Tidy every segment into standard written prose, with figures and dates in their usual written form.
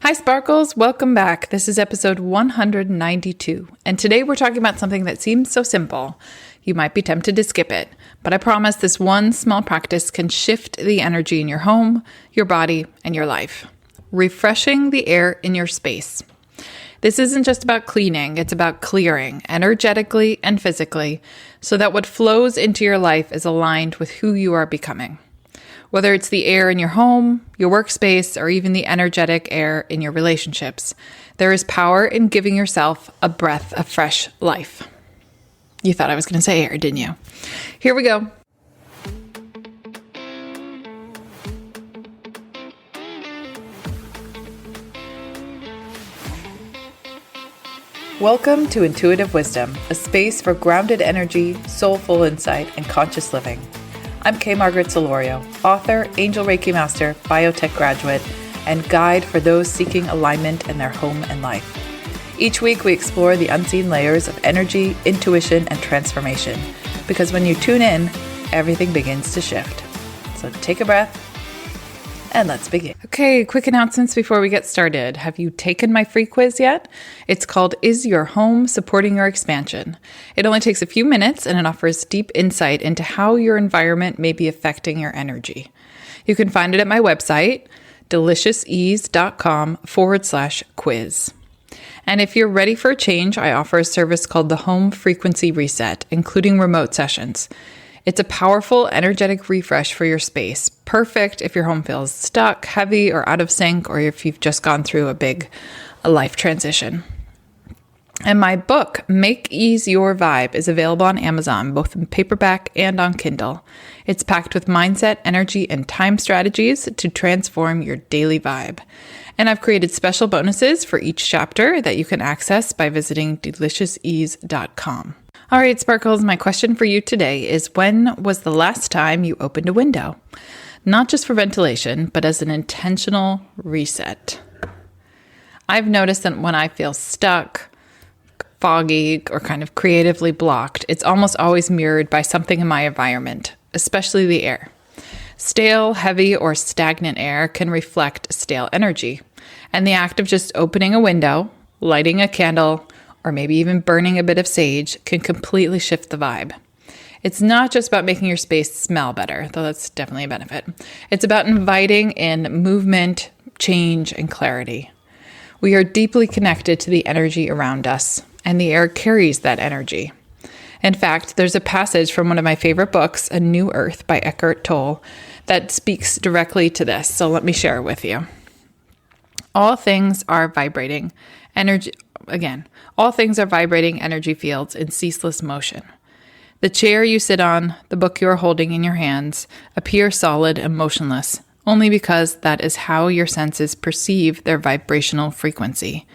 Hi Sparkles, welcome back. This is episode 192, and today we're talking about something that seems so simple. You might be tempted to skip it, but I promise this one small practice can shift the energy in your home, your body, and your life. Refreshing the air in your space. This isn't just about cleaning, it's about clearing, energetically and physically, so that what flows into your life is aligned with who you are becoming. Whether it's the air in your home, your workspace, or even the energetic air in your relationships, there is power in giving yourself a breath of fresh life. You thought I was going to say air, didn't you? Here we go. Welcome to Intuitive Wisdom, a space for grounded energy, soulful insight, and conscious living. I'm K. Margaret Solorio, author, Angel Reiki Master, biotech graduate, and guide for those seeking alignment in their home and life. Each week we explore the unseen layers of energy, intuition, and transformation, because when you tune in, everything begins to shift. So take a breath, and let's begin. Okay, quick announcements before we get started. Have you taken my free quiz yet? It's called Is Your Home Supporting Your Expansion? It only takes a few minutes and it offers deep insight into how your environment may be affecting your energy. You can find it at my website, deliciousease.com/quiz. And if you're ready for a change, I offer a service called the Home Frequency Reset, including remote sessions. It's a powerful, energetic refresh for your space. Perfect if your home feels stuck, heavy, or out of sync, or if you've just gone through a life transition. And my book, Make Ease Your Vibe, is available on Amazon, both in paperback and on Kindle. It's packed with mindset, energy, and time strategies to transform your daily vibe. And I've created special bonuses for each chapter that you can access by visiting deliciousease.com. All right, Sparkles, my question for you today is, when was the last time you opened a window? Not just for ventilation, but as an intentional reset. I've noticed that when I feel stuck, foggy, or kind of creatively blocked, it's almost always mirrored by something in my environment, especially the air. Stale, heavy, or stagnant air can reflect stale energy. And the act of just opening a window, lighting a candle, or maybe even burning a bit of sage can completely shift the vibe. It's not just about making your space smell better, though that's definitely a benefit. It's about inviting in movement, change, and clarity. We are deeply connected to the energy around us, and the air carries that energy. In fact, there's a passage from one of my favorite books, A New Earth by Eckhart Tolle, that speaks directly to this, so let me share it with you. All things are vibrating energy fields in ceaseless motion. The chair you sit on, the book you are holding in your hands, appear solid and motionless, only because that is how your senses perceive their vibrational frequency.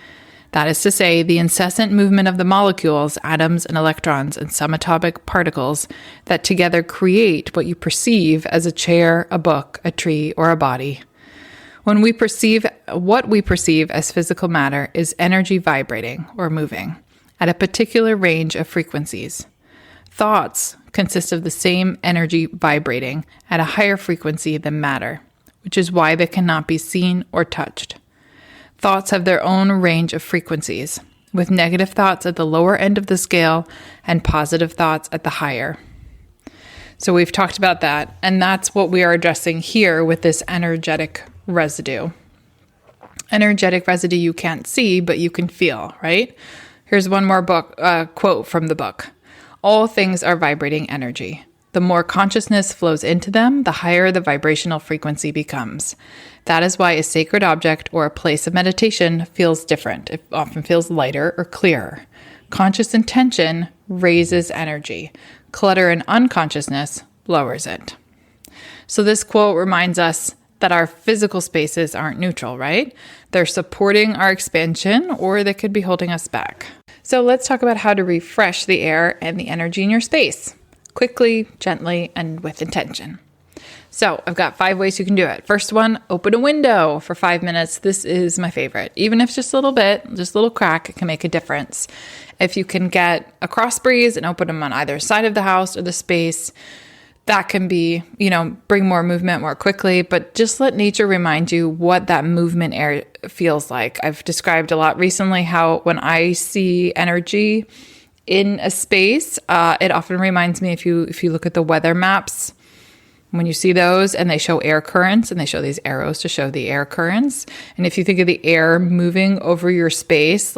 That is to say, the incessant movement of the molecules, atoms, and electrons, and subatomic particles that together create what you perceive as a chair, a book, a tree, or a body. What we perceive as physical matter is energy vibrating or moving at a particular range of frequencies. Thoughts consist of the same energy vibrating at a higher frequency than matter, which is why they cannot be seen or touched. Thoughts have their own range of frequencies, with negative thoughts at the lower end of the scale and positive thoughts at the higher. So we've talked about that, and that's what we are addressing here with this energetic residue. Energetic residue you can't see, but you can feel, right? Here's one more quote from the book. All things are vibrating energy. The more consciousness flows into them, the higher the vibrational frequency becomes. That is why a sacred object or a place of meditation feels different. It often feels lighter or clearer. Conscious intention raises energy. Clutter and unconsciousness lowers it. So this quote reminds us that our physical spaces aren't neutral, right? They're supporting our expansion, or they could be holding us back. So let's talk about how to refresh the air and the energy in your space. Quickly, gently, and with intention. So I've got 5 ways you can do it. First one, open a window for 5 minutes. This is my favorite. Even if it's just a little bit, just a little crack, it can make a difference. If you can get a cross breeze and open them on either side of the house or the space, that can be, bring more movement more quickly, but just let nature remind you what that movement air feels like. I've described a lot recently how when I see energy in a space, it often reminds me, if you look at the weather maps, when you see those and they show air currents and they show these arrows to show the air currents. And if you think of the air moving over your space,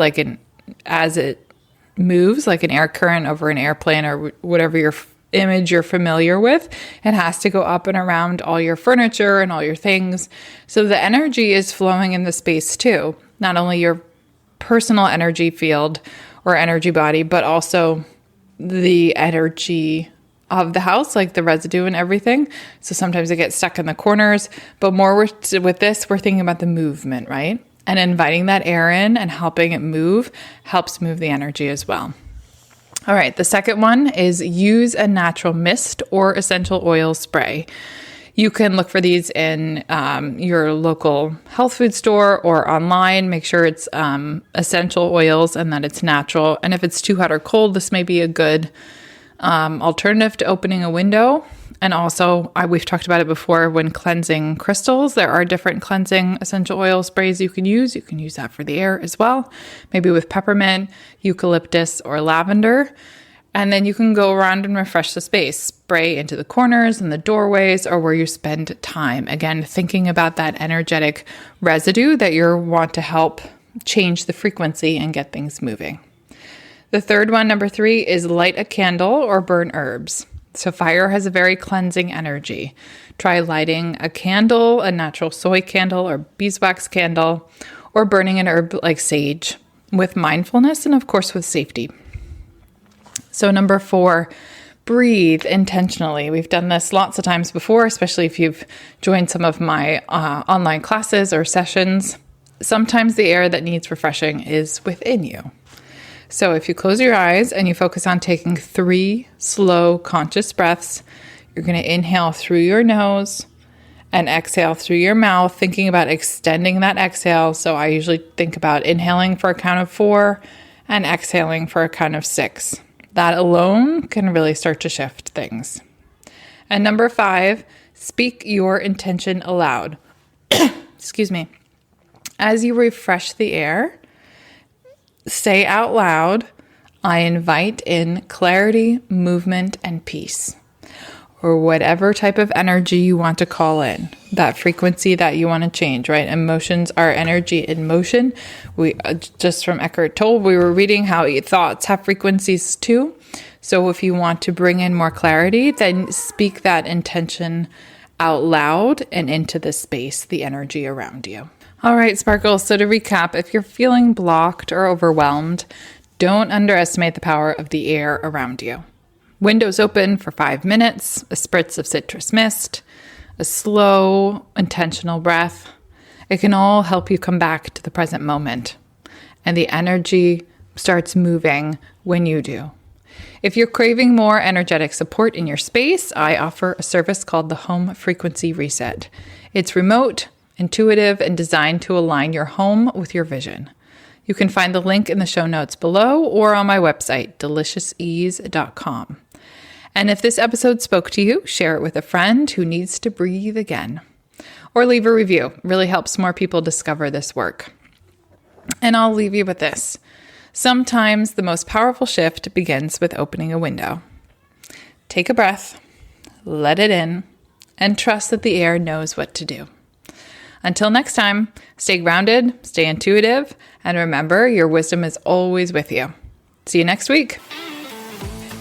as it moves, like an air current over an airplane or whatever your image you're familiar with, it has to go up and around all your furniture and all your things. So the energy is flowing in the space too, not only your personal energy field or energy body, but also the energy of the house, like the residue and everything. So sometimes it gets stuck in the corners, but more with this, we're thinking about the movement, right? And inviting that air in and helping it move helps move the energy as well. All right, the second one is use a natural mist or essential oil spray. You can look for these in your local health food store or online. Make sure it's essential oils and that it's natural. And if it's too hot or cold, this may be a good alternative to opening a window. And also, we've talked about it before, when cleansing crystals, there are different cleansing essential oil sprays you can use. You can use that for the air as well, maybe with peppermint, eucalyptus, or lavender. And then you can go around and refresh the space, spray into the corners and the doorways or where you spend time. Again, thinking about that energetic residue that you want to help change the frequency and get things moving. The third one, number 3, is light a candle or burn herbs. So fire has a very cleansing energy. Try lighting a candle, a natural soy candle or beeswax candle, or burning an herb like sage with mindfulness and, of course, with safety. So number 4, breathe intentionally. We've done this lots of times before, especially if you've joined some of my online classes or sessions. Sometimes the air that needs refreshing is within you. So if you close your eyes and you focus on taking 3 slow, conscious breaths, you're going to inhale through your nose and exhale through your mouth, thinking about extending that exhale. So I usually think about inhaling for a count of 4 and exhaling for a count of 6. That alone can really start to shift things. And number 5, speak your intention aloud. Excuse me. As you refresh the air, say out loud, I invite in clarity, movement, and peace. Or whatever type of energy you want to call in, that frequency that you want to change, right? Emotions are energy in motion. We just from Eckhart Tolle, we were reading how thoughts have frequencies too. So if you want to bring in more clarity, then speak that intention out loud and into the space, the energy around you. All right, Sparkles. So to recap, if you're feeling blocked or overwhelmed, don't underestimate the power of the air around you. Windows open for 5 minutes, a spritz of citrus mist, a slow, intentional breath. It can all help you come back to the present moment. And the energy starts moving when you do. If you're craving more energetic support in your space, I offer a service called the Home Frequency Reset. It's remote, intuitive, and designed to align your home with your vision. You can find the link in the show notes below or on my website, deliciousease.com. And if this episode spoke to you, share it with a friend who needs to breathe again. Or leave a review. It really helps more people discover this work. And I'll leave you with this. Sometimes the most powerful shift begins with opening a window. Take a breath, let it in, and trust that the air knows what to do. Until next time, stay grounded, stay intuitive, and remember, your wisdom is always with you. See you next week.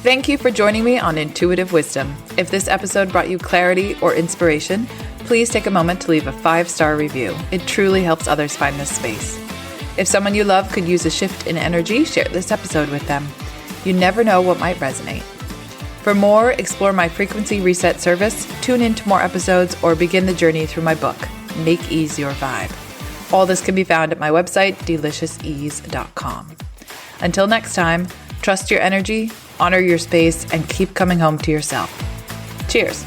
Thank you for joining me on Intuitive Wisdom. If this episode brought you clarity or inspiration, please take a moment to leave a 5-star review. It truly helps others find this space. If someone you love could use a shift in energy, share this episode with them. You never know what might resonate. For more, explore my frequency reset service, tune into more episodes, or begin the journey through my book, Make Ease Your Vibe. All this can be found at my website, deliciousease.com. Until next time, trust your energy, honor your space, and keep coming home to yourself. Cheers.